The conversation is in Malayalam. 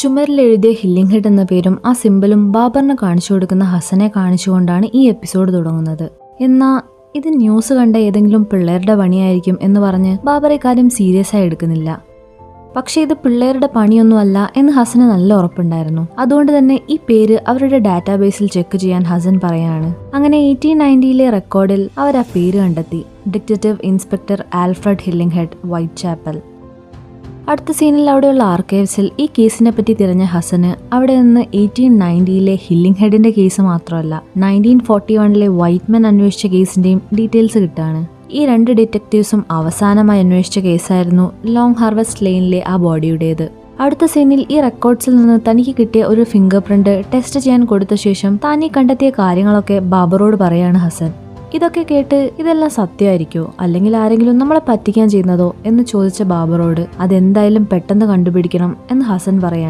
ചുമരിലെഴുതിയ ഹില്ലിംഗ് ഹെഡ് എന്ന പേരും ആ സിമ്പലും ബാബറിന് കാണിച്ചു കൊടുക്കുന്ന ഹസനെ കാണിച്ചുകൊണ്ടാണ് ഈ എപ്പിസോഡ് തുടങ്ങുന്നത്. എന്നാൽ ഇത് ന്യൂസ് കണ്ട ഏതെങ്കിലും പിള്ളേരുടെ പണിയായിരിക്കും എന്ന് പറഞ്ഞ് ബാബർ ഇക്കാര്യം സീരിയസ് ആയി എടുക്കുന്നില്ല. പക്ഷേ ഇത് പിള്ളേരുടെ പണിയൊന്നുമല്ല എന്ന് ഹസന് നല്ല ഉറപ്പുണ്ടായിരുന്നു. അതുകൊണ്ട് തന്നെ ഈ പേര് അവരുടെ ഡാറ്റാബേസിൽ ചെക്ക് ചെയ്യാൻ ഹസൻ പറയാണ്. അങ്ങനെ 1890 റെക്കോർഡിൽ അവർ ആ പേര് കണ്ടെത്തി. Detective inspector Alfred Hillinghead, Whitechapel. അടുത്ത സീനിൽ അവിടെയുള്ള ആർക്കൈവ്സിൽ ഈ കേസിനെ പറ്റി തിരഞ്ഞ ഹസന് അവിടെ നിന്ന് 1890 ഹില്ലിംഗ് ഹെഡിന്റെ കേസ് മാത്രമല്ല 1941 വൈറ്റ്മാൻ അന്വേഷിച്ച കേസിന്റെയും ഡീറ്റെയിൽസ് കിട്ടാണ്. ഈ രണ്ട് ഡിറ്റക്റ്റീവ്സും അവസാനമായി അന്വേഷിച്ച കേസായിരുന്നു ലോങ് ഹാർവസ്റ്റ് ലെയിനിലെ ആ ബോഡിയുടേത്. അടുത്ത സീനിൽ ഈ റെക്കോർഡ്സിൽ നിന്ന് തനിക്ക് കിട്ടിയ ഒരു ഫിംഗർ പ്രിന്റ് ടെസ്റ്റ് ചെയ്യാൻ കൊടുത്ത ശേഷം താൻ ഈ കണ്ടെത്തിയ കാര്യങ്ങളൊക്കെ ബാബറോട് പറയാണ് ഹസൻ. ഇതൊക്കെ കേട്ട് ഇതെല്ലാം സത്യമായിരിക്കോ അല്ലെങ്കിൽ ആരെങ്കിലും നമ്മളെ പറ്റിക്കാൻ ചെയ്യുന്നതോ എന്ന് ചോദിച്ച ബാബറോട് അതെന്തായാലും പെട്ടെന്ന് കണ്ടുപിടിക്കണം എന്ന് ഹസൻ പറയാണ്.